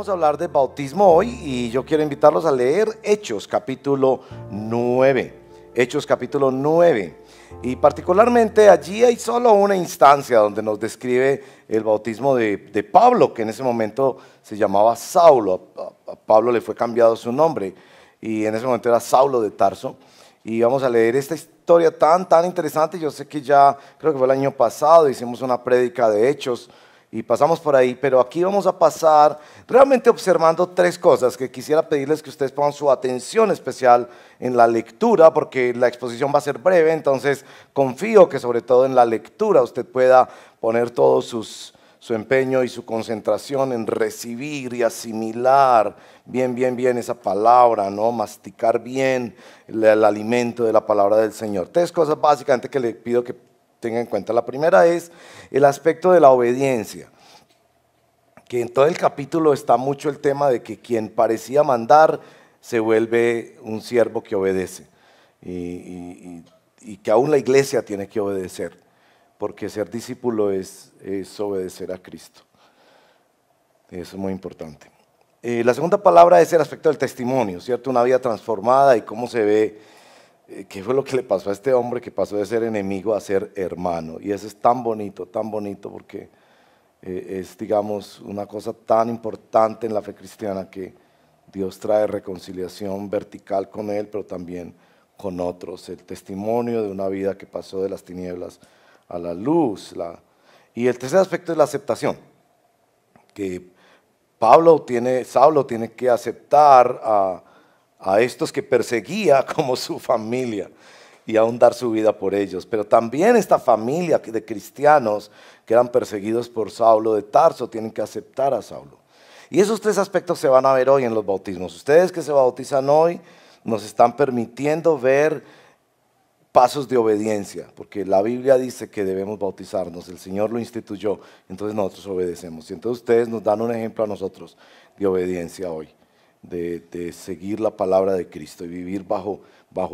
Vamos a hablar de bautismo hoy y yo quiero invitarlos a leer Hechos capítulo 9. Hechos capítulo 9. Y particularmente allí hay solo una instancia donde nos describe el bautismo de Pablo, que en ese momento se llamaba Saulo. A Pablo le fue cambiado su nombre y en ese momento era Saulo de Tarso. Y vamos a leer esta historia tan interesante. Yo sé que ya, creo que fue el año pasado, hicimos una prédica de Hechos y pasamos por ahí, pero aquí vamos a pasar realmente observando tres cosas que quisiera pedirles que ustedes pongan su atención especial en la lectura, porque la exposición va a ser breve, entonces confío que sobre todo en la lectura usted pueda poner todo su empeño y su concentración en recibir y asimilar bien esa palabra, ¿no? Masticar bien el alimento de la palabra del Señor. Tres cosas básicamente que le pido que tenga en cuenta. La primera es el aspecto de la obediencia, que en todo el capítulo está mucho el tema de que quien parecía mandar se vuelve un siervo que obedece y que aún la iglesia tiene que obedecer, porque ser discípulo es obedecer a Cristo. Eso es muy importante. La segunda palabra es el aspecto del testimonio, ¿cierto? Una vida transformada y cómo se ve. ¿Qué fue lo que le pasó a este hombre que pasó de ser enemigo a ser hermano? Y eso es tan bonito porque es, digamos, una cosa tan importante en la fe cristiana, que Dios trae reconciliación vertical con él, pero también con otros. El testimonio de una vida que pasó de las tinieblas a la luz. Y el tercer aspecto es la aceptación, que Saulo tiene que aceptar a estos que perseguía como su familia y aún dar su vida por ellos. Pero también esta familia de cristianos que eran perseguidos por Saulo de Tarso tienen que aceptar a Saulo. Y esos tres aspectos se van a ver hoy en los bautismos. Ustedes que se bautizan hoy nos están permitiendo ver pasos de obediencia, porque la Biblia dice que debemos bautizarnos, el Señor lo instituyó, entonces nosotros obedecemos. Y entonces ustedes nos dan un ejemplo a nosotros de obediencia hoy. De seguir la palabra de Cristo y vivir bajo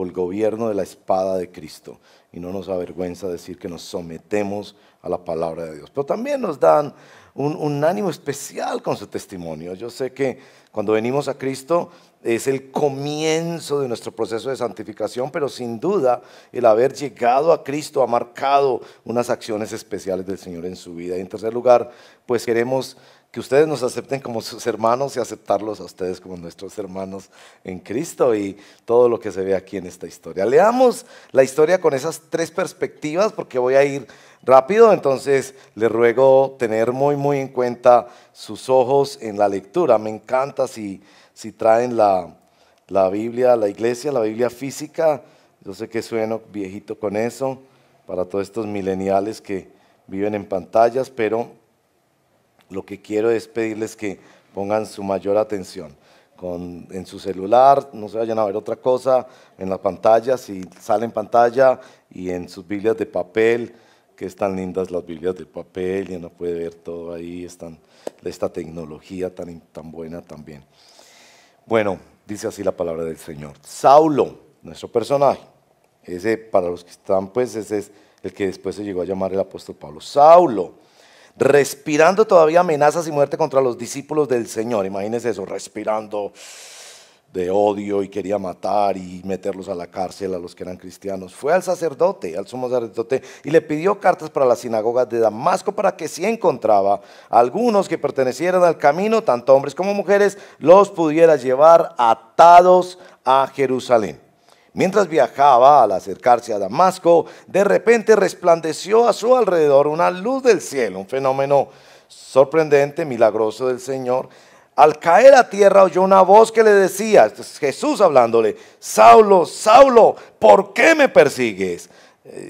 el gobierno de la espada de Cristo, y no nos avergüenza decir que nos sometemos a la palabra de Dios. Pero también nos dan un ánimo especial con su testimonio. Yo sé que cuando venimos a Cristo es el comienzo de nuestro proceso de santificación, pero sin duda el haber llegado a Cristo ha marcado unas acciones especiales del Señor en su vida. Y en tercer lugar, pues queremos que ustedes nos acepten como sus hermanos y aceptarlos a ustedes como nuestros hermanos en Cristo, y todo lo que se ve aquí en esta historia. Leamos la historia con esas tres perspectivas porque voy a ir rápido, entonces les ruego tener muy en cuenta sus ojos en la lectura. Me encanta si traen la Biblia a la iglesia, la Biblia física. Yo sé que sueno viejito con eso para todos estos mileniales que viven en pantallas, pero lo que quiero es pedirles que pongan su mayor atención en su celular, no se vayan a ver otra cosa en la pantalla, si sale en pantalla, y en sus Biblias de papel, que están lindas las Biblias de papel, y uno puede ver todo ahí, esta tecnología tan buena también. Bueno, dice así la palabra del Señor. Saulo, nuestro personaje, ese para los que están, pues ese es el que después se llegó a llamar el apóstol Pablo. Saulo, respirando todavía amenazas y muerte contra los discípulos del Señor. Imagínense eso, respirando de odio, y quería matar y meterlos a la cárcel a los que eran cristianos. Fue al sumo sacerdote, y le pidió cartas para las sinagogas de Damasco, para que si encontraba algunos que pertenecieran al camino, tanto hombres como mujeres, los pudiera llevar atados a Jerusalén. Mientras viajaba, al acercarse a Damasco, de repente resplandeció a su alrededor una luz del cielo, un fenómeno sorprendente, milagroso del Señor. Al caer a tierra oyó una voz que le decía, esto es Jesús hablándole: Saulo, Saulo, ¿por qué me persigues?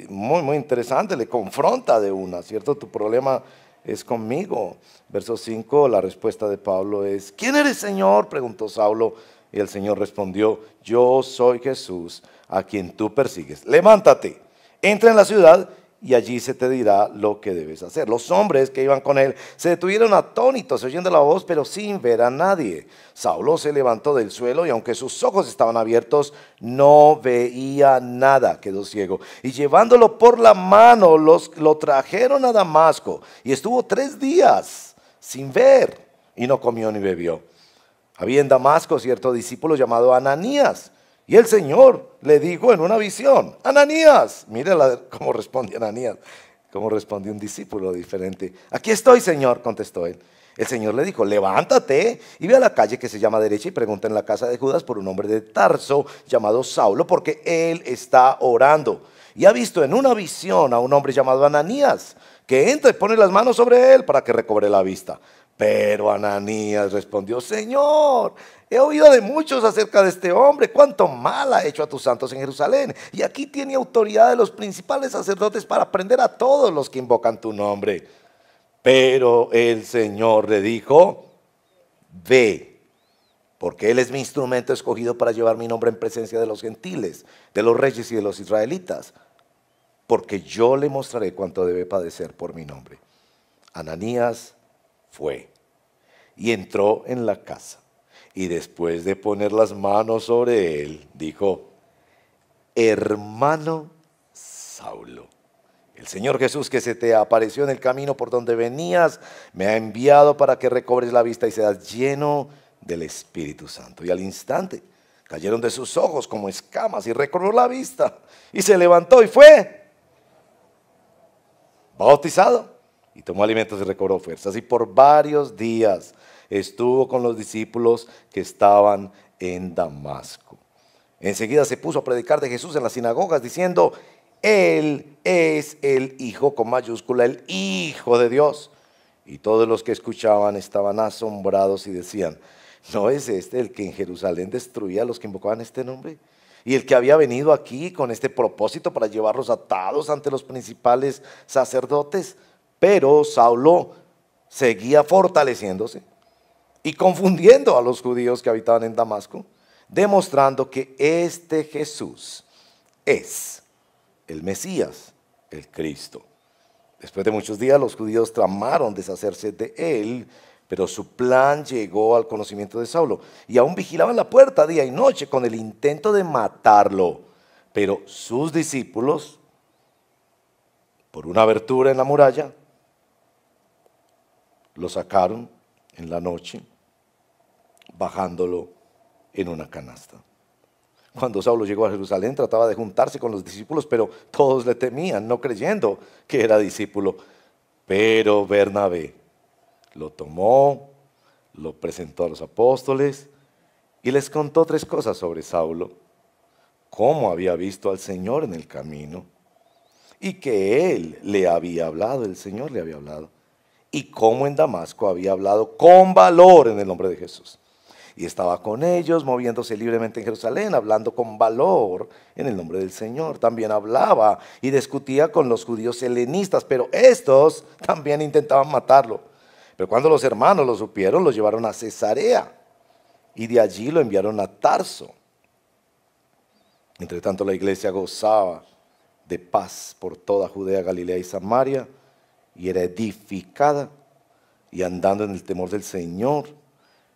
Muy interesante, le confronta de una, ¿cierto? Tu problema es conmigo. Verso 5, la respuesta de Pablo es: ¿quién eres, Señor?, preguntó Saulo. Y el Señor respondió: yo soy Jesús, a quien tú persigues. Levántate, entra en la ciudad, y allí se te dirá lo que debes hacer. Los hombres que iban con él se detuvieron atónitos, oyendo la voz, pero sin ver a nadie. Saulo se levantó del suelo, y aunque sus ojos estaban abiertos, no veía nada. Quedó ciego. Y llevándolo por la mano, lo trajeron a Damasco. Y estuvo 3 días sin ver, y no comió ni bebió. Había en Damasco cierto discípulo llamado Ananías, y el Señor le dijo en una visión: Ananías. Mire cómo responde Ananías, cómo responde un discípulo diferente. Aquí estoy, Señor, contestó él. El Señor le dijo: levántate y ve a la calle que se llama derecha y pregunta en la casa de Judas por un hombre de Tarso llamado Saulo, porque él está orando. Y ha visto en una visión a un hombre llamado Ananías, que entra y pone las manos sobre él para que recobre la vista. Pero Ananías respondió: Señor, he oído de muchos acerca de este hombre, cuánto mal ha hecho a tus santos en Jerusalén. Y aquí tiene autoridad de los principales sacerdotes para prender a todos los que invocan tu nombre. Pero el Señor le dijo: ve, porque él es mi instrumento escogido para llevar mi nombre en presencia de los gentiles, de los reyes y de los israelitas, porque yo le mostraré cuánto debe padecer por mi nombre. Ananías fue y entró en la casa, y después de poner las manos sobre él, dijo: hermano Saulo, el Señor Jesús, que se te apareció en el camino por donde venías, me ha enviado para que recobres la vista y seas lleno del Espíritu Santo. Y al instante cayeron de sus ojos como escamas y recobró la vista. Y se levantó y fue bautizado. Y tomó alimentos y recobró fuerzas. Y por varios días estuvo con los discípulos que estaban en Damasco. Enseguida se puso a predicar de Jesús en las sinagogas, diciendo: Él es el Hijo, con mayúscula, el Hijo de Dios. Y todos los que escuchaban estaban asombrados y decían: ¿no es este el que en Jerusalén destruía a los que invocaban este nombre? Y el que había venido aquí con este propósito para llevarlos atados ante los principales sacerdotes. Pero Saulo seguía fortaleciéndose y confundiendo a los judíos que habitaban en Damasco, demostrando que este Jesús es el Mesías, el Cristo. Después de muchos días los judíos tramaron deshacerse de él, pero su plan llegó al conocimiento de Saulo, y aún vigilaban la puerta día y noche con el intento de matarlo. Pero sus discípulos, por una abertura en la muralla, lo sacaron en la noche, bajándolo en una canasta. Cuando Saulo llegó a Jerusalén, trataba de juntarse con los discípulos, pero todos le temían, no creyendo que era discípulo. Pero Bernabé lo tomó, lo presentó a los apóstoles y les contó 3 cosas sobre Saulo: cómo había visto al Señor en el camino, y que él le había hablado, el Señor le había hablado, y cómo en Damasco había hablado con valor en el nombre de Jesús. Y estaba con ellos, moviéndose libremente en Jerusalén, hablando con valor en el nombre del Señor. También hablaba y discutía con los judíos helenistas, pero estos también intentaban matarlo. Pero cuando los hermanos lo supieron, lo llevaron a Cesarea, y de allí lo enviaron a Tarso. Entre tanto, la iglesia gozaba de paz por toda Judea, Galilea y Samaria, y era edificada y andando en el temor del Señor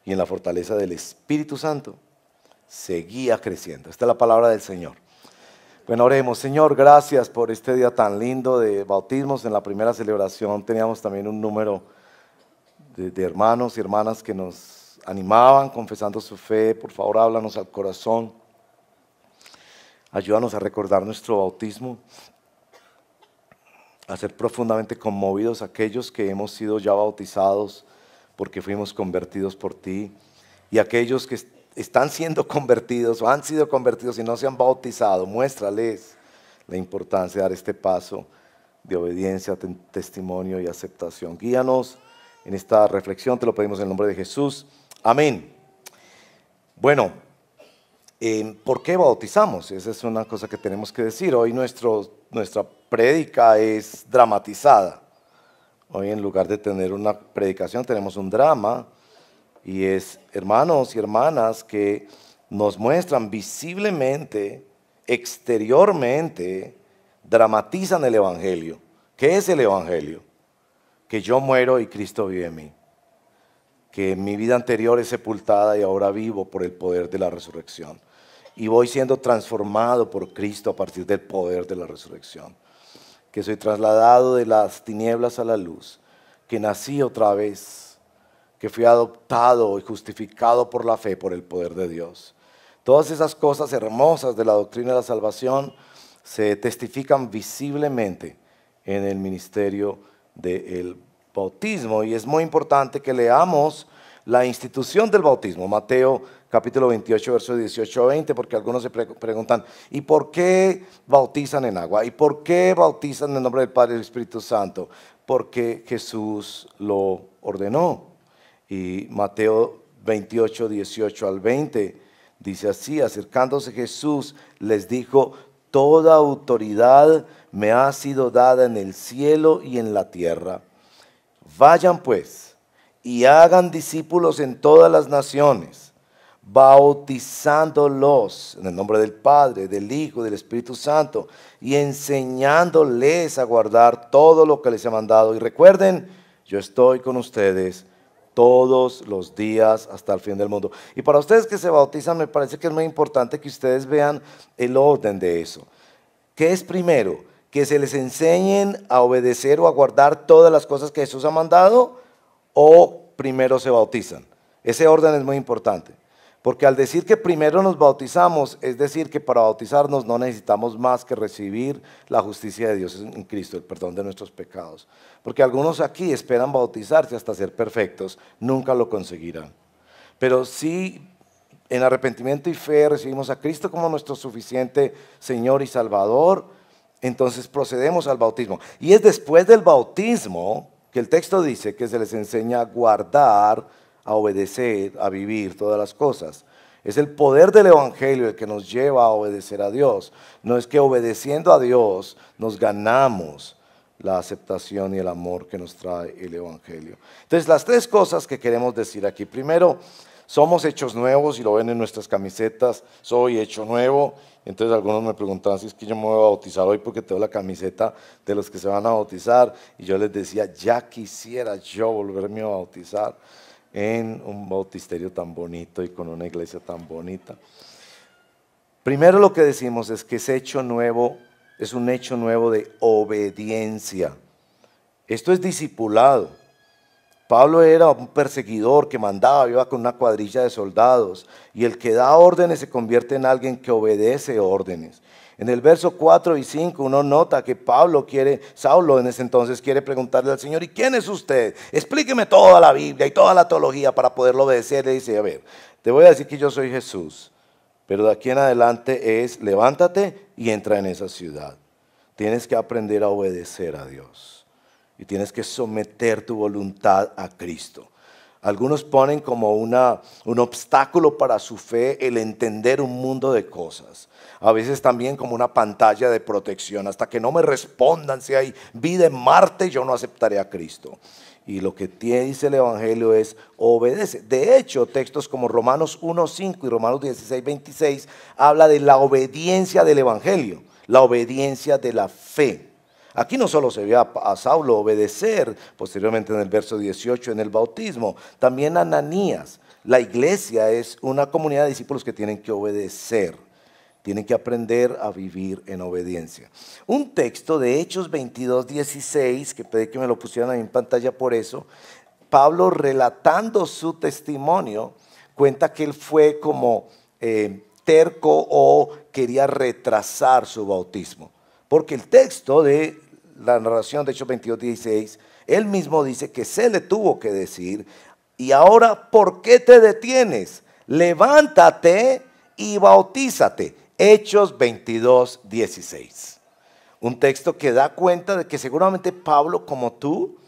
y en la fortaleza del Espíritu Santo, seguía creciendo. Esta es la palabra del Señor. Bueno, oremos. Señor, gracias por este día tan lindo de bautismos. En la primera celebración teníamos también un número de hermanos y hermanas que nos animaban confesando su fe. Por favor, háblanos al corazón. Ayúdanos a recordar nuestro bautismo, a ser profundamente conmovidos aquellos que hemos sido ya bautizados porque fuimos convertidos por ti, y aquellos que están siendo convertidos o han sido convertidos y no se han bautizado. Muéstrales la importancia de dar este paso de obediencia, testimonio y aceptación. Guíanos en esta reflexión, te lo pedimos en el nombre de Jesús. Amén. Bueno, ¿por qué bautizamos? Esa es una cosa que tenemos que decir. Hoy nuestra prédica es dramatizada. Hoy, en lugar de tener una predicación, tenemos un drama, y es hermanos y hermanas que nos muestran visiblemente, exteriormente, dramatizan el Evangelio. ¿Qué es el Evangelio? Que yo muero y Cristo vive en mí. Que mi vida anterior es sepultada y ahora vivo por el poder de la resurrección. Y voy siendo transformado por Cristo a partir del poder de la resurrección. Que soy trasladado de las tinieblas a la luz. Que nací otra vez. que fui adoptado y justificado por la fe, por el poder de Dios. Todas esas cosas hermosas de la doctrina de la salvación se testifican visiblemente en el ministerio del bautismo, y es muy importante que leamos la institución del bautismo, Mateo capítulo 28, versos 18 a 20, porque algunos se preguntan, ¿y por qué bautizan en agua? ¿Y por qué bautizan en el nombre del Padre y del Espíritu Santo? Porque Jesús lo ordenó. Y Mateo 28, 18 al 20 dice así: acercándose Jesús les dijo, toda autoridad me ha sido dada en el cielo y en la tierra. Vayan pues y hagan discípulos en todas las naciones, bautizándolos en el nombre del Padre, del Hijo y del Espíritu Santo, y enseñándoles a guardar todo lo que les he mandado. Y recuerden, yo estoy con ustedes todos los días hasta el fin del mundo. Y para ustedes que se bautizan, me parece que es muy importante que ustedes vean el orden de eso. ¿Qué es primero? ¿Que se les enseñen a obedecer o a guardar todas las cosas que Jesús ha mandado? ¿O primero se bautizan? Ese orden es muy importante. Porque al decir que primero nos bautizamos, es decir que para bautizarnos no necesitamos más que recibir la justicia de Dios en Cristo, el perdón de nuestros pecados. Porque algunos aquí esperan bautizarse hasta ser perfectos, nunca lo conseguirán. Pero si en arrepentimiento y fe recibimos a Cristo como nuestro suficiente Señor y Salvador, entonces procedemos al bautismo. Y es después del bautismo que el texto dice que se les enseña a guardar, a obedecer, a vivir todas las cosas. Es el poder del Evangelio el que nos lleva a obedecer a Dios. No es que obedeciendo a Dios nos ganamos la aceptación y el amor que nos trae el Evangelio. Entonces, las tres cosas que queremos decir aquí. Primero, somos hechos nuevos, y lo ven en nuestras camisetas, soy hecho nuevo. Entonces algunos me preguntaban si es que yo me voy a bautizar hoy porque tengo la camiseta de los que se van a bautizar. Y yo les decía, ya quisiera yo volverme a bautizar en un bautisterio tan bonito y con una iglesia tan bonita. Primero lo que decimos es que ese hecho nuevo es un hecho nuevo de obediencia. Esto es discipulado. Pablo era un perseguidor que mandaba, iba con una cuadrilla de soldados, y el que da órdenes se convierte en alguien que obedece órdenes. En el verso 4 y 5 uno nota que Saulo en ese entonces quiere preguntarle al Señor, ¿y quién es usted? Explíqueme toda la Biblia y toda la teología para poderlo obedecer. Le dice, a ver, te voy a decir que yo soy Jesús, pero de aquí en adelante es, levántate y entra en esa ciudad. Tienes que aprender a obedecer a Dios y tienes que someter tu voluntad a Cristo. Algunos ponen como un obstáculo para su fe el entender un mundo de cosas. A veces también como una pantalla de protección. Hasta que no me respondan si hay vida en Marte, yo no aceptaré a Cristo. Y lo que dice el Evangelio es obedece. De hecho, textos como Romanos 1:5 y Romanos 16:26 habla de la obediencia del Evangelio, la obediencia de la fe. Aquí no solo se ve a Saulo obedecer, posteriormente en el verso 18 en el bautismo, también a Ananías. La iglesia es una comunidad de discípulos que tienen que obedecer, tienen que aprender a vivir en obediencia. Un texto de Hechos 22:16, que pedí que me lo pusieran ahí en pantalla por eso, Pablo relatando su testimonio, cuenta que él fue como terco o quería retrasar su bautismo. Porque el texto de la narración de Hechos 22:16, él mismo dice que se le tuvo que decir, y ahora, ¿por qué te detienes? Levántate y bautízate. Hechos 22:16. Un texto que da cuenta de que seguramente Pablo, como tú,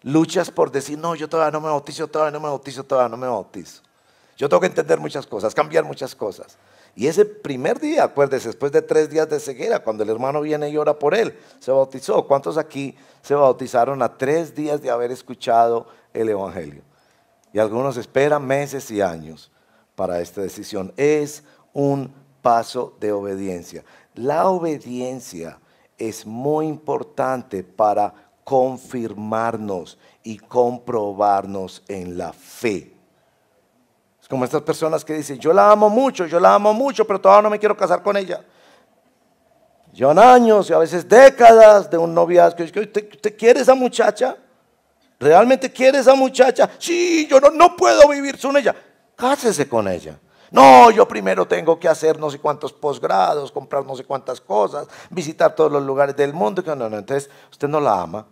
luchas por decir, no, yo todavía no me bautizo, todavía no me bautizo, todavía no me bautizo. Yo tengo que entender muchas cosas, cambiar muchas cosas. Y ese primer día, acuérdese, después de 3 días de ceguera, cuando el hermano viene y ora por él, se bautizó. ¿Cuántos aquí se bautizaron a 3 días de haber escuchado el Evangelio? Y algunos esperan meses y años para esta decisión. Es un paso de obediencia. La obediencia es muy importante para confirmarnos y comprobarnos en la fe. Como estas personas que dicen, yo la amo mucho, pero todavía no me quiero casar con ella. Llevan años y a veces décadas de un noviazgo. ¿Usted quiere esa muchacha? ¿Realmente quiere esa muchacha? Sí, yo no puedo vivir sin ella. Cásese con ella. No, yo primero tengo que hacer no sé cuántos posgrados, comprar no sé cuántas cosas, visitar todos los lugares del mundo. No, entonces usted no la ama.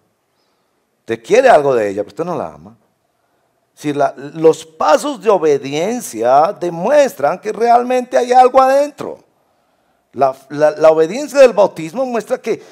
Usted quiere algo de ella, pero usted no la ama. Si los pasos de obediencia demuestran que realmente hay algo adentro. La obediencia del bautismo muestra que,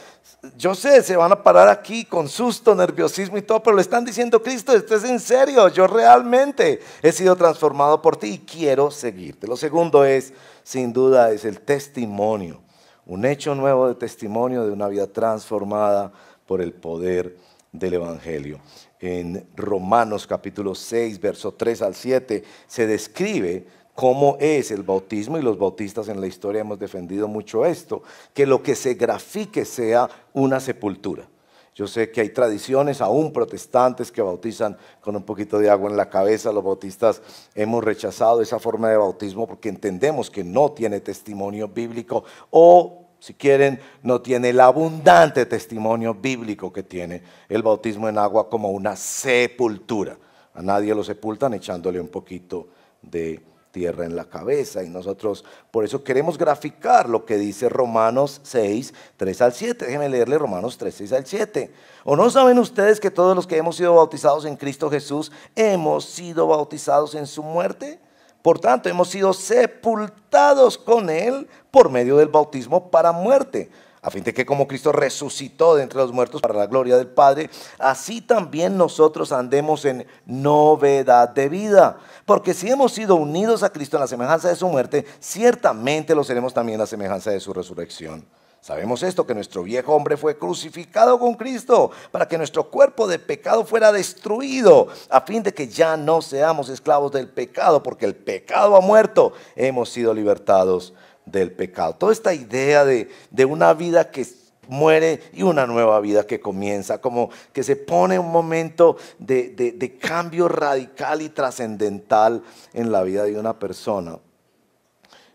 yo sé, se van a parar aquí con susto, nerviosismo y todo, pero le están diciendo: Cristo, esto es en serio, yo realmente he sido transformado por ti y quiero seguirte. Lo segundo es, sin duda, es el testimonio. Un hecho nuevo de testimonio de una vida transformada por el poder del Evangelio. En Romanos capítulo 6, verso 3 al 7, se describe cómo es el bautismo, y los bautistas en la historia hemos defendido mucho esto, que lo que se grafique sea una sepultura. Yo sé que hay tradiciones, aún protestantes, que bautizan con un poquito de agua en la cabeza. Los bautistas hemos rechazado esa forma de bautismo porque entendemos que no tiene testimonio bíblico, o si quieren, no tiene el abundante testimonio bíblico que tiene el bautismo en agua como una sepultura. A nadie lo sepultan echándole un poquito de tierra en la cabeza, y nosotros por eso queremos graficar lo que dice Romanos 6, 3 al 7. Déjenme leerle Romanos 3, 6 al 7. ¿O no saben ustedes que todos los que hemos sido bautizados en Cristo Jesús hemos sido bautizados en su muerte? Por tanto, hemos sido sepultados con Él por medio del bautismo para muerte, a fin de que como Cristo resucitó de entre los muertos para la gloria del Padre, así también nosotros andemos en novedad de vida. Porque si hemos sido unidos a Cristo en la semejanza de su muerte, ciertamente lo seremos también en la semejanza de su resurrección. Sabemos esto, que nuestro viejo hombre fue crucificado con Cristo para que nuestro cuerpo de pecado fuera destruido, a fin de que ya no seamos esclavos del pecado, porque el pecado ha muerto, hemos sido libertados del pecado. Toda esta idea de una vida que muere y una nueva vida que comienza, como que se pone un momento de cambio radical y trascendental en la vida de una persona.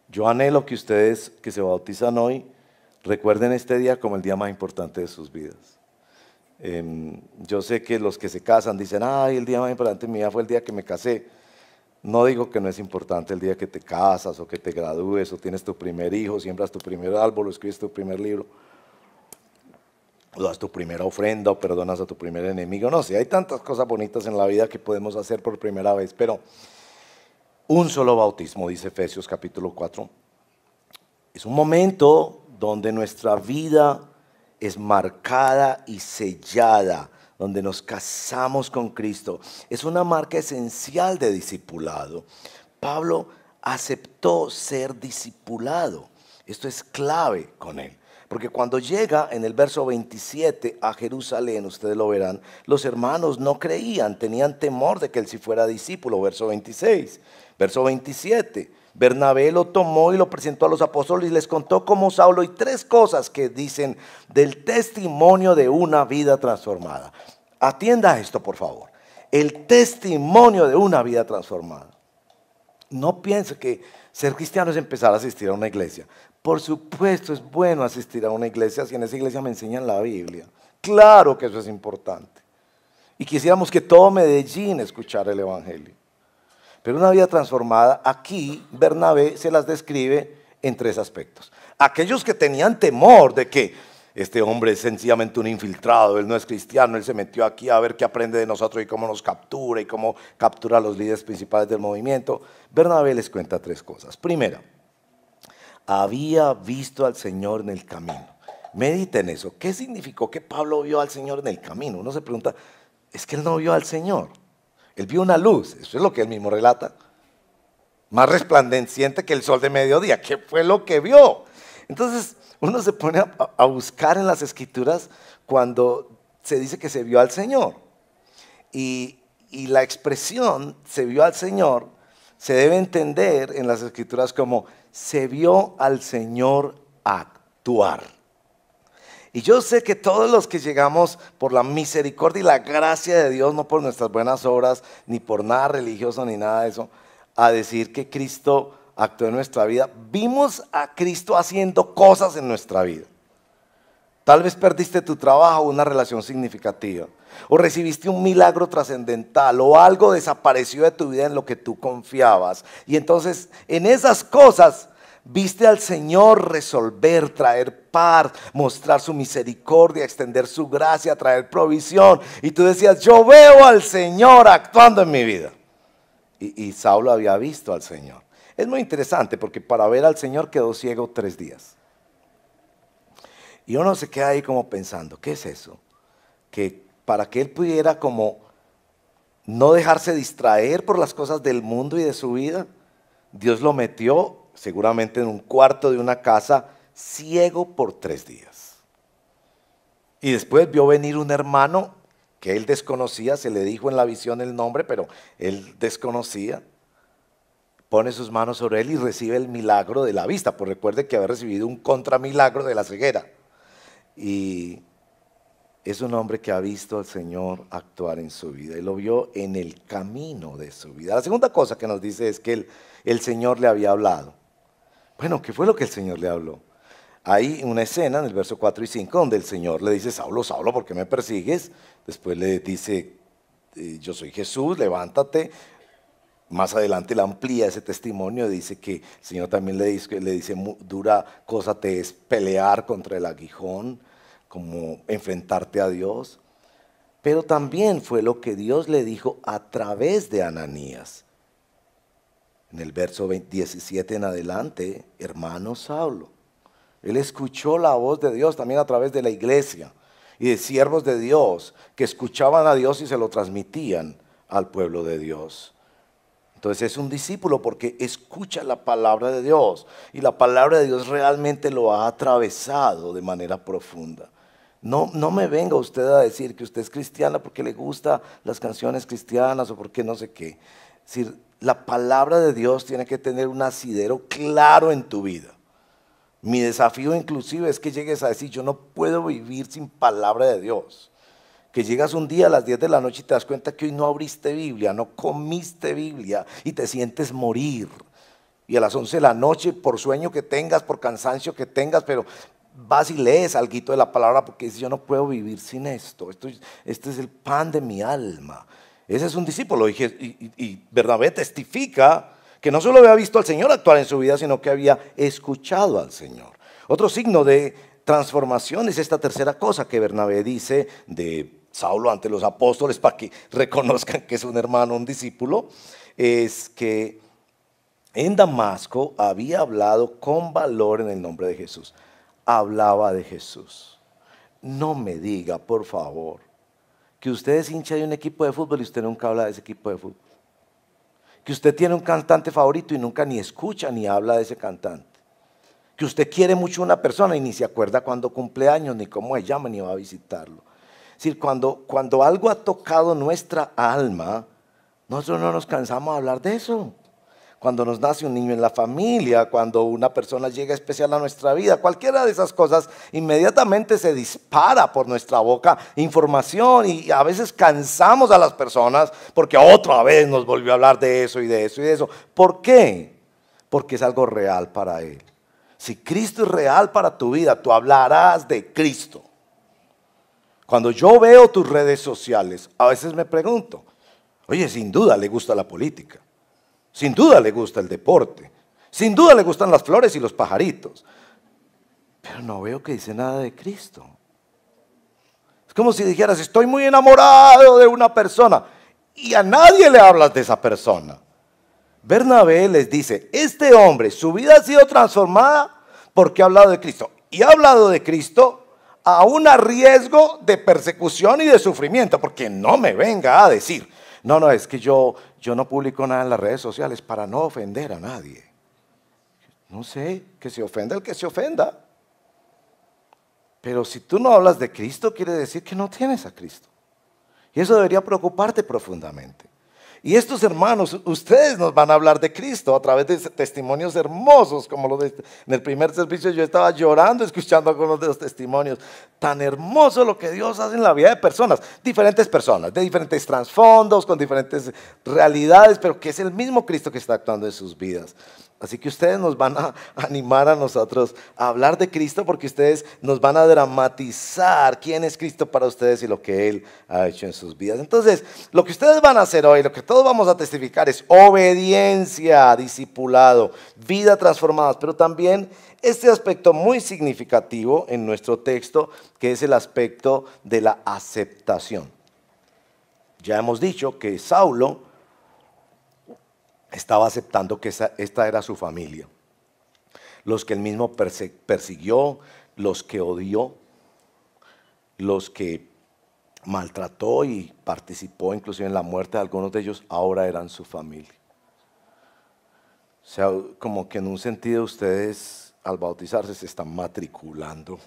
Yo anhelo que ustedes que se bautizan hoy recuerden este día como el día más importante de sus vidas. Yo sé que los que se casan dicen: ay, el día más importante de mi vida fue el día que me casé. No digo que no es importante el día que te casas, o que te gradúes, o tienes tu primer hijo, siembras tu primer árbol, o escribes tu primer libro, o das tu primera ofrenda, o perdonas a tu primer enemigo. No sé, hay tantas cosas bonitas en la vida que podemos hacer por primera vez, pero un solo bautismo, dice Efesios capítulo 4, es un momento donde nuestra vida es marcada y sellada, donde nos casamos con Cristo. Es una marca esencial de discipulado. Pablo aceptó ser discipulado. Esto es clave con él. Porque cuando llega en el verso 27 a Jerusalén, ustedes lo verán, los hermanos no creían, tenían temor de que él sí fuera discípulo. Verso 26, verso 27. Bernabé lo tomó y lo presentó a los apóstoles y les contó cómo Saulo, y tres cosas que dicen del testimonio de una vida transformada. Atienda a esto, por favor. El testimonio de una vida transformada. No piense que ser cristiano es empezar a asistir a una iglesia. Por supuesto es bueno asistir a una iglesia si en esa iglesia me enseñan la Biblia. Claro que eso es importante. Y quisiéramos que todo Medellín escuchara el Evangelio. Pero una vida transformada, aquí Bernabé se las describe en tres aspectos. Aquellos que tenían temor de que este hombre es sencillamente un infiltrado, él no es cristiano, él se metió aquí a ver qué aprende de nosotros y cómo nos captura y cómo captura a los líderes principales del movimiento. Bernabé les cuenta tres cosas. Primera, había visto al Señor en el camino. Mediten eso. ¿Qué significó que Pablo vio al Señor en el camino? Uno se pregunta, es que él no vio al Señor. Él vio una luz, eso es lo que él mismo relata, más resplandeciente que el sol de mediodía. ¿Qué fue lo que vio? Entonces uno se pone a buscar en las Escrituras cuando se dice que se vio al Señor. Y la expresión se vio al Señor se debe entender en las Escrituras como se vio al Señor actuar. Y yo sé que todos los que llegamos por la misericordia y la gracia de Dios, no por nuestras buenas obras, ni por nada religioso, ni nada de eso, a decir que Cristo actuó en nuestra vida, vimos a Cristo haciendo cosas en nuestra vida. Tal vez perdiste tu trabajo o una relación significativa. O recibiste un milagro trascendental o algo desapareció de tu vida en lo que tú confiabas. Y entonces en esas cosas viste al Señor resolver, traer paz, mostrar su misericordia, extender su gracia, traer provisión. Y tú decías, yo veo al Señor actuando en mi vida. Y Saulo había visto al Señor. Es muy interesante porque para ver al Señor quedó ciego 3 días. Y uno se queda ahí como pensando, ¿qué es eso? Que para que él pudiera como no dejarse distraer por las cosas del mundo y de su vida, Dios lo metió seguramente en un cuarto de una casa ciego por 3 días. Y después vio venir un hermano que él desconocía, se le dijo en la visión el nombre, pero él desconocía. Pone sus manos sobre él y recibe el milagro de la vista, pues recuerde que había recibido un contramilagro de la ceguera. Y es un hombre que ha visto al Señor actuar en su vida y lo vio en el camino de su vida. La segunda cosa que nos dice es que el Señor le había hablado. Bueno, ¿qué fue lo que el Señor le habló? Hay una escena en el verso 4 y 5 donde el Señor le dice, Saulo, Saulo, ¿por qué me persigues? Después le dice, yo soy Jesús, levántate. Más adelante le amplía ese testimonio, dice que el Señor también le dice, dura cosa te es pelear contra el aguijón, como enfrentarte a Dios. Pero también fue lo que Dios le dijo a través de Ananías. En el verso 17 en adelante, hermano Saulo, él escuchó la voz de Dios también a través de la iglesia y de siervos de Dios que escuchaban a Dios y se lo transmitían al pueblo de Dios. Entonces es un discípulo porque escucha la palabra de Dios y la palabra de Dios realmente lo ha atravesado de manera profunda. No me venga usted a decir que usted es cristiana porque le gustan las canciones cristianas o porque no sé qué. Es decir, la palabra de Dios tiene que tener un asidero claro en tu vida. Mi desafío inclusive es que llegues a decir, yo no puedo vivir sin palabra de Dios. Que llegas un día a las 10 de la noche y te das cuenta que hoy no abriste Biblia, no comiste Biblia y te sientes morir. Y a las 11 de la noche, por sueño que tengas, por cansancio que tengas, pero vas y lees algo de la palabra porque dices, yo no puedo vivir sin esto. Este es el pan de mi alma. Ese es un discípulo y Bernabé testifica que no solo había visto al Señor actuar en su vida, sino que había escuchado al Señor. Otro signo de transformación es esta tercera cosa que Bernabé dice de Saulo ante los apóstoles para que reconozcan que es un hermano, un discípulo, es que en Damasco había hablado con valor en el nombre de Jesús. Hablaba de Jesús. No me diga, por favor, que usted es hincha de un equipo de fútbol y usted nunca habla de ese equipo de fútbol. Que usted tiene un cantante favorito y nunca ni escucha ni habla de ese cantante. Que usted quiere mucho a una persona y ni se acuerda cuándo cumple años, ni cómo se llama, ni va a visitarlo. Es decir, cuando algo ha tocado nuestra alma, nosotros no nos cansamos de hablar de eso. Cuando nos nace un niño en la familia, cuando una persona llega especial a nuestra vida, cualquiera de esas cosas, inmediatamente se dispara por nuestra boca información y a veces cansamos a las personas porque otra vez nos volvió a hablar de eso y de eso y de eso. ¿Por qué? Porque es algo real para él. Si Cristo es real para tu vida, tú hablarás de Cristo. Cuando yo veo tus redes sociales, a veces me pregunto, oye, sin duda le gusta la política, sin duda le gusta el deporte, sin duda le gustan las flores y los pajaritos, pero no veo que dice nada de Cristo. Es como si dijeras, estoy muy enamorado de una persona y a nadie le hablas de esa persona. Bernabé les dice, este hombre, su vida ha sido transformada porque ha hablado de Cristo. Y ha hablado de Cristo aún a riesgo de persecución y de sufrimiento, porque no me venga a decir, no, es que yo no publico nada en las redes sociales para no ofender a nadie. No sé, que se ofenda el que se ofenda. Pero si tú no hablas de Cristo, quiere decir que no tienes a Cristo. Y eso debería preocuparte profundamente. Y estos hermanos, ustedes nos van a hablar de Cristo a través de testimonios hermosos, como los en el primer servicio yo estaba llorando escuchando algunos de los testimonios. Tan hermoso lo que Dios hace en la vida de personas, de diferentes trasfondos, con diferentes realidades, pero que es el mismo Cristo que está actuando en sus vidas. Así que ustedes nos van a animar a nosotros a hablar de Cristo porque ustedes nos van a dramatizar quién es Cristo para ustedes y lo que Él ha hecho en sus vidas. Entonces, lo que ustedes van a hacer hoy, lo que todos vamos a testificar es obediencia, discipulado, vida transformada, pero también este aspecto muy significativo en nuestro texto, que es el aspecto de la aceptación. Ya hemos dicho que Saulo estaba aceptando que esta era su familia. Los que él mismo persiguió, los que odió, los que maltrató y participó inclusive en la muerte de algunos de ellos, ahora eran su familia. O sea, como que en un sentido ustedes al bautizarse se están matriculando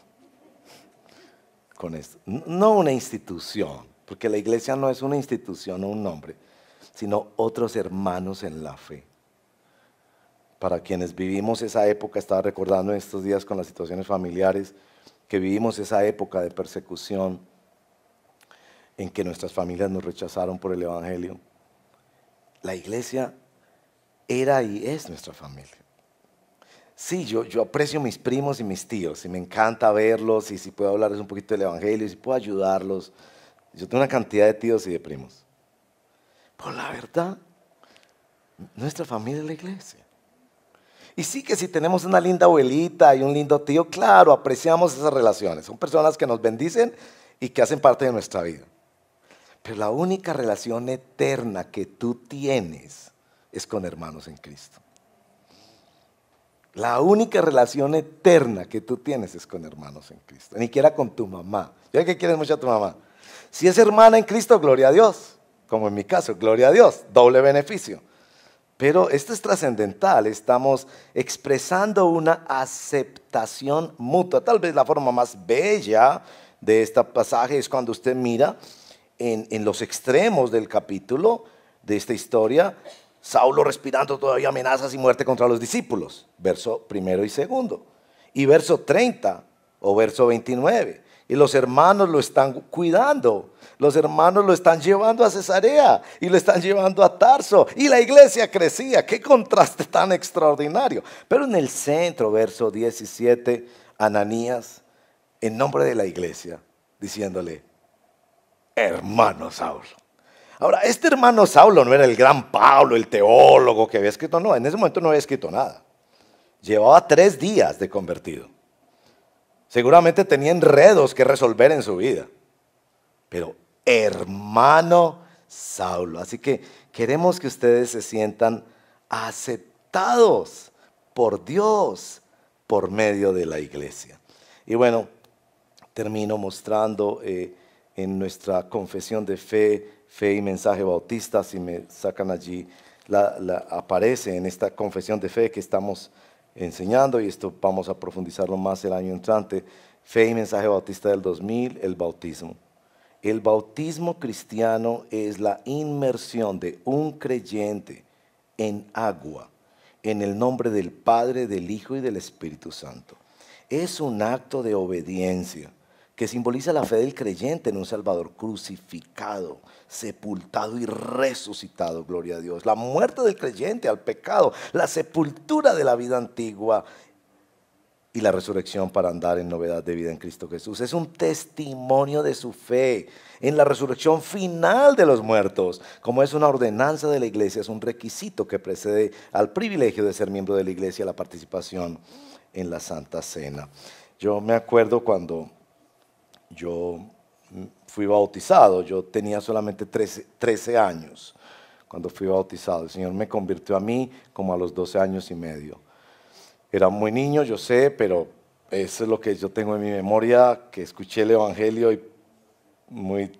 con esto. No una institución, porque la iglesia no es una institución o un nombre, sino otros hermanos en la fe. Para quienes vivimos esa época, estaba recordando en estos días con las situaciones familiares, que vivimos esa época de persecución en que nuestras familias nos rechazaron por el Evangelio. La iglesia era y es nuestra familia. Sí, yo aprecio mis primos y mis tíos, y me encanta verlos, y si puedo hablarles un poquito del Evangelio, y si puedo ayudarlos. Yo tengo una cantidad de tíos y de primos. Pero la verdad, nuestra familia es la iglesia. Y sí que si tenemos una linda abuelita y un lindo tío, claro, apreciamos esas relaciones. Son personas que nos bendicen y que hacen parte de nuestra vida. Pero la única relación eterna que tú tienes es con hermanos en Cristo. La única relación eterna que tú tienes es con hermanos en Cristo. Ni siquiera con tu mamá. Yo sé que quieres mucho a tu mamá. Si es hermana en Cristo, gloria a Dios. Como en mi caso, gloria a Dios. Doble beneficio. Pero esto es trascendental. Estamos expresando una aceptación mutua. Tal vez la forma más bella de este pasaje es cuando usted mira en los extremos del capítulo de esta historia, Saulo respirando todavía amenazas y muerte contra los discípulos, verso primero y segundo. Y verso 30 o verso 29. Y los hermanos lo están cuidando. Los hermanos lo están llevando a Cesarea y lo están llevando a Tarso. Y la iglesia crecía. Qué contraste tan extraordinario. Pero en el centro, verso 17, Ananías, en nombre de la iglesia, diciéndole, hermano Saulo. Ahora, este hermano Saulo no era el gran Pablo, el teólogo que había escrito, no, en ese momento no había escrito nada. Llevaba 3 días de convertido. Seguramente tenía enredos que resolver en su vida. Pero hermano Saulo. Así que queremos que ustedes se sientan aceptados por Dios por medio de la iglesia. Y bueno, termino mostrando en nuestra confesión de fe y mensaje bautista, si me sacan allí, aparece en esta confesión de fe que estamos enseñando, y esto vamos a profundizarlo más el año entrante. Fe y mensaje bautista del 2000, el bautismo. El bautismo cristiano es la inmersión de un creyente en agua, en el nombre del Padre, del Hijo y del Espíritu Santo. Es un acto de obediencia que simboliza la fe del creyente en un Salvador crucificado, sepultado y resucitado, gloria a Dios. La muerte del creyente al pecado, la sepultura de la vida antigua y la resurrección para andar en novedad de vida en Cristo Jesús. Es un testimonio de su fe en la resurrección final de los muertos. Como es una ordenanza de la iglesia, es un requisito que precede al privilegio de ser miembro de la iglesia, la participación en la Santa Cena. Yo me acuerdo cuando yo fui bautizado, yo tenía solamente 13 años cuando fui bautizado. El Señor me convirtió a mí como a los 12 años y medio. Era muy niño, yo sé, pero eso es lo que yo tengo en mi memoria, que escuché el Evangelio y muy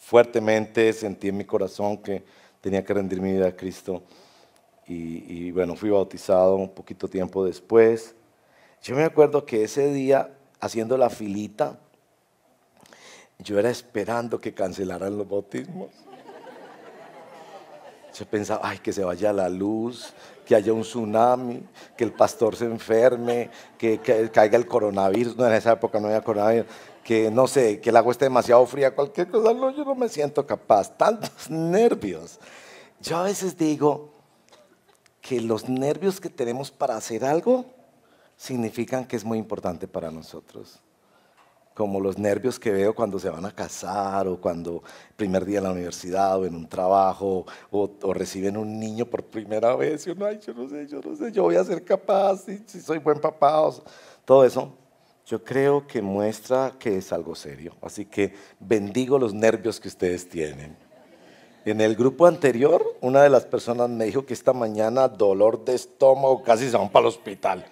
fuertemente sentí en mi corazón que tenía que rendir mi vida a Cristo. Y bueno, fui bautizado un poquito tiempo después. Yo me acuerdo que ese día, haciendo la filita, yo era esperando que cancelaran los bautismos. Yo pensaba, ay, que se vaya la luz, que haya un tsunami, que el pastor se enferme, que caiga el coronavirus. No, en esa época no había coronavirus. Que no sé, que el agua esté demasiado fría, cualquier cosa. No, yo no me siento capaz. Tantos nervios. Yo a veces digo, que los nervios que tenemos para hacer algo significan que es muy importante para nosotros. Como los nervios que veo cuando se van a casar o cuando primer día en la universidad o en un trabajo o reciben un niño por primera vez y uno, ay, yo no sé, yo voy a ser capaz, si soy buen papá, todo eso. Yo creo que muestra que es algo serio. Así que bendigo los nervios que ustedes tienen. En el grupo anterior, una de las personas me dijo que esta mañana dolor de estómago, casi se van para el hospital.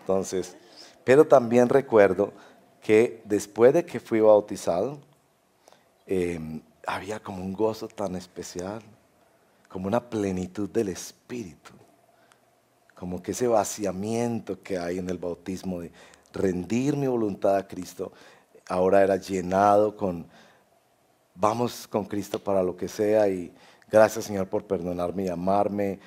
Entonces, pero también recuerdo que después de que fui bautizado, había como un gozo tan especial, como una plenitud del Espíritu, como que ese vaciamiento que hay en el bautismo de rendir mi voluntad a Cristo, ahora era llenado con, vamos con Cristo para lo que sea y gracias Señor por perdonarme y amarme,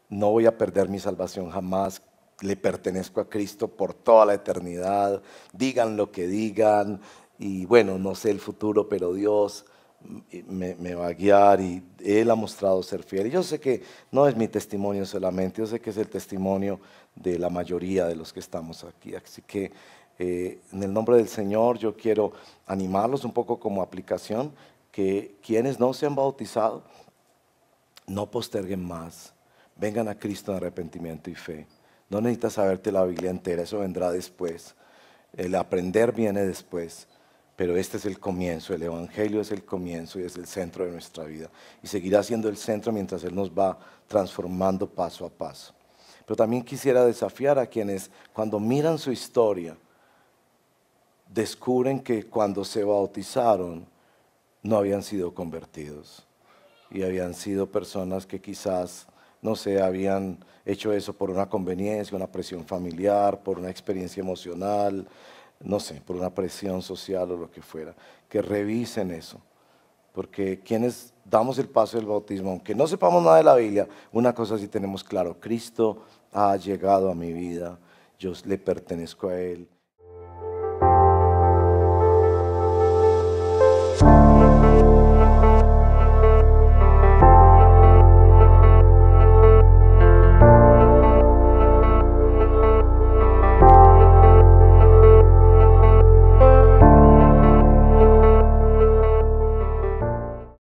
no voy a perder mi salvación jamás, le pertenezco a Cristo por toda la eternidad, digan lo que digan, y bueno, no sé el futuro, pero Dios me va a guiar y Él ha mostrado ser fiel. Y yo sé que no es mi testimonio solamente, yo sé que es el testimonio de la mayoría de los que estamos aquí. Así que en el nombre del Señor yo quiero animarlos un poco como aplicación, que quienes no se han bautizado, no posterguen más, vengan a Cristo en arrepentimiento y fe. No necesitas saberte la Biblia entera, eso vendrá después. El aprender viene después, pero este es el comienzo, el Evangelio es el comienzo y es el centro de nuestra vida. Y seguirá siendo el centro mientras Él nos va transformando paso a paso. Pero también quisiera desafiar a quienes cuando miran su historia, descubren que cuando se bautizaron no habían sido convertidos y habían sido personas que quizás, no sé, habían hecho eso por una conveniencia, una presión familiar, por una experiencia emocional, no sé, por una presión social o lo que fuera. Que revisen eso, porque quienes damos el paso del bautismo, aunque no sepamos nada de la Biblia, una cosa sí tenemos claro, Cristo ha llegado a mi vida, yo le pertenezco a Él.